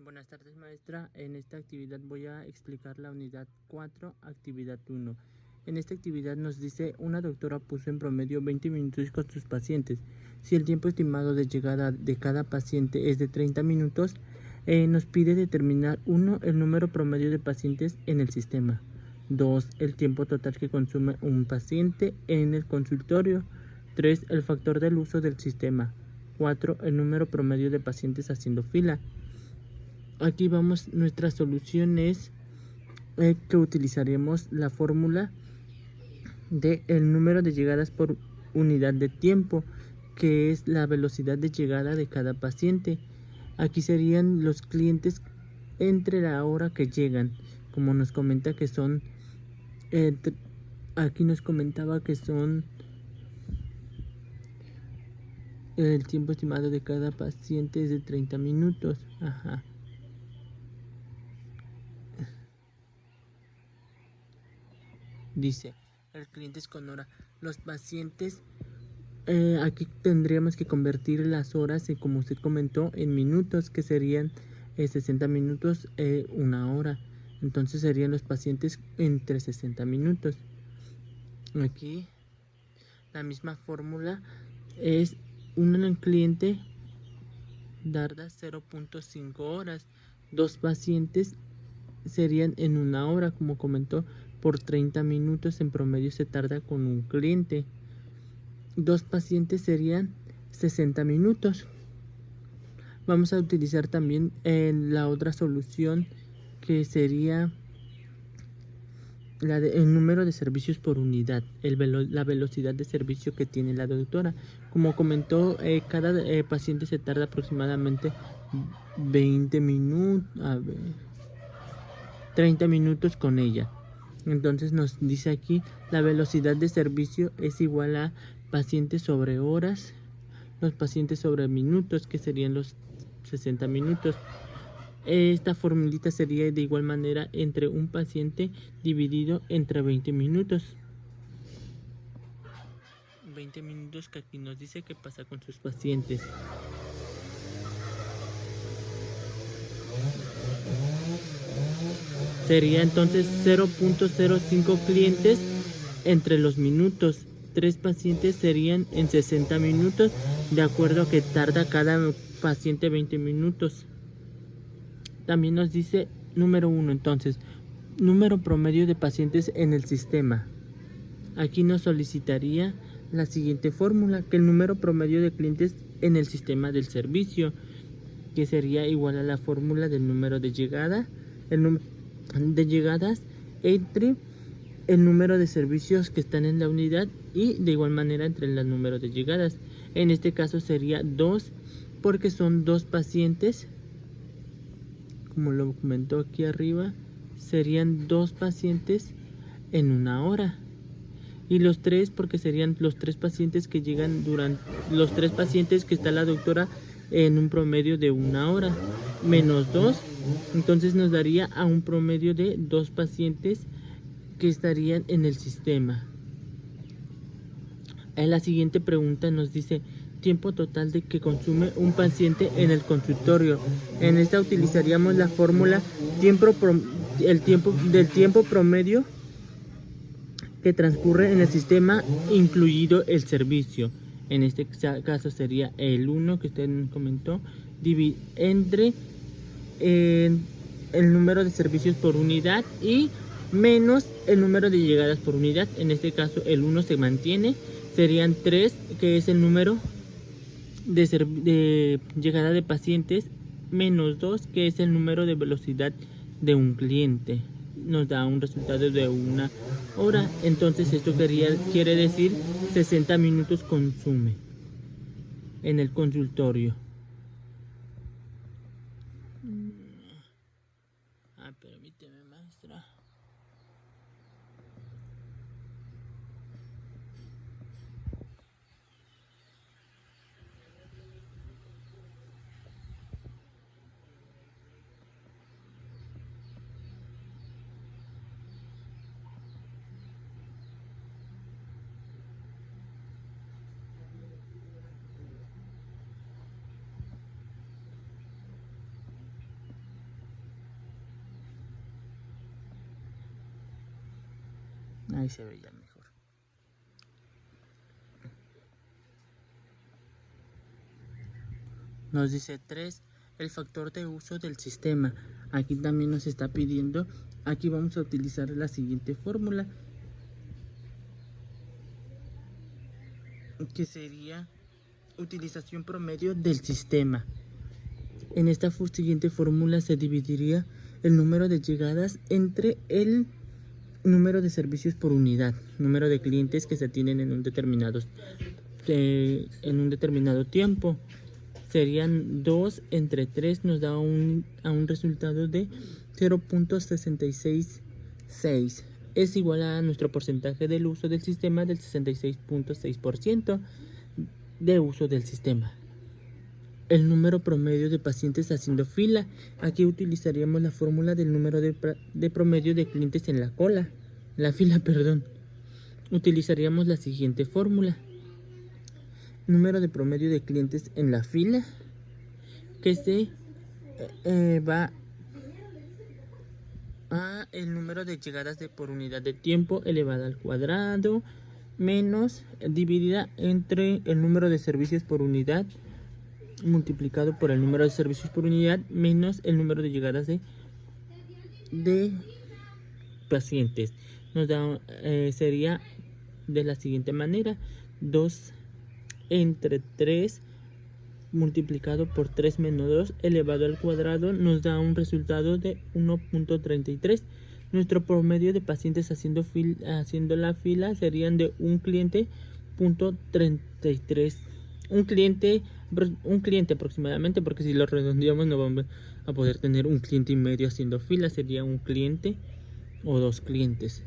Buenas tardes, maestra. En esta actividad voy a explicar la unidad 4, actividad 1. En esta actividad nos dice, una doctora puso en promedio 20 minutos con sus pacientes. Si el tiempo estimado de llegada de cada paciente es de 30 minutos, nos pide determinar 1. El número promedio de pacientes en el sistema. 2. El tiempo total que consume un paciente en el consultorio. 3. El factor del uso del sistema. 4. El número promedio de pacientes haciendo fila. Aquí vamos, nuestra solución es que utilizaremos la fórmula de el número de llegadas por unidad de tiempo, que es la velocidad de llegada de cada paciente. Aquí serían los clientes entre la hora que llegan, como nos comenta que son, aquí nos comentaba que son el tiempo estimado de cada paciente es de 30 minutos. Ajá. Dice, el cliente es con hora. Los pacientes, aquí tendríamos que convertir las horas, como usted comentó, en minutos, que serían 60 minutos, una hora. Entonces serían los pacientes entre 60 minutos. Aquí la misma fórmula es un cliente tarda 0.5 horas. Dos pacientes serían en una hora, como comentó, por 30 minutos en promedio se tarda con un cliente. Dos pacientes serían 60 minutos. Vamos a utilizar también la otra solución, que sería el número de servicios por unidad, la velocidad de servicio que tiene la doctora. Como comentó, cada paciente se tarda aproximadamente 20 minutos, 30 minutos con ella. Entonces nos dice aquí, la velocidad de servicio es igual a pacientes sobre horas, los pacientes sobre minutos, que serían los 60 minutos. Esta formulita sería de igual manera entre un paciente dividido entre 20 minutos. 20 minutos que aquí nos dice qué pasa con sus pacientes. Sería entonces 0.05 clientes entre los minutos. 3 pacientes serían en 60 minutos, de acuerdo a que tarda cada paciente 20 minutos. También nos dice número 1, entonces, número promedio de pacientes en el sistema. Aquí nos solicitaría la siguiente fórmula, que el número promedio de clientes en el sistema del servicio, que sería igual a la fórmula del número de llegada, el número de llegadas entre el número de servicios que están en la unidad y de igual manera entre el número de llegadas. En este caso sería 2, porque son 2 pacientes, como lo comentó aquí arriba, serían 2 pacientes en una hora. Y los 3, porque serían los 3 pacientes que llegan durante los 3 pacientes que está la doctora en un promedio de una hora, menos 2, entonces nos daría a un promedio de 2 pacientes que estarían en el sistema. En la siguiente pregunta nos dice tiempo total de que consume un paciente en el consultorio. En esta utilizaríamos la fórmula el tiempo promedio que transcurre en el sistema, incluido el servicio. En este caso sería el 1 que usted comentó, entre el número de servicios por unidad y menos el número de llegadas por unidad. En este caso el 1 se mantiene, serían 3, que es el número de llegada de pacientes, menos 2, que es el número de velocidad de un cliente. Nos da un resultado de una hora. Entonces esto quiere decir 60 minutos consume en el consultorio. Permíteme, maestra. Ahí se veía mejor. Nos dice 3, el factor de uso del sistema. Aquí también nos está pidiendo, aquí vamos a utilizar la siguiente fórmula, que sería utilización promedio del sistema. En esta siguiente fórmula se dividiría el número de llegadas entre el número de servicios por unidad, número de clientes que se atienden en un determinado tiempo. Serían 2 entre 3, nos da un resultado de 0.666. Es igual a nuestro porcentaje del uso del sistema del 66.6% de uso del sistema. El número promedio de pacientes haciendo fila. Aquí utilizaríamos la fórmula del número de promedio de clientes en la fila. Utilizaríamos la siguiente fórmula. Número de promedio de clientes en la fila, que se va a el número de llegadas por unidad de tiempo elevada al cuadrado, menos dividida entre el número de servicios por unidad multiplicado por el número de servicios por unidad menos el número de llegadas de pacientes. Nos da, sería de la siguiente manera: 2 entre 3 multiplicado por 3 menos 2 elevado al cuadrado nos da un resultado de 1.33. Nuestro promedio de pacientes haciendo la fila serían de un cliente .33. Un cliente aproximadamente, porque si lo redondeamos no vamos a poder tener un cliente y medio haciendo fila, sería un cliente o 2 clientes.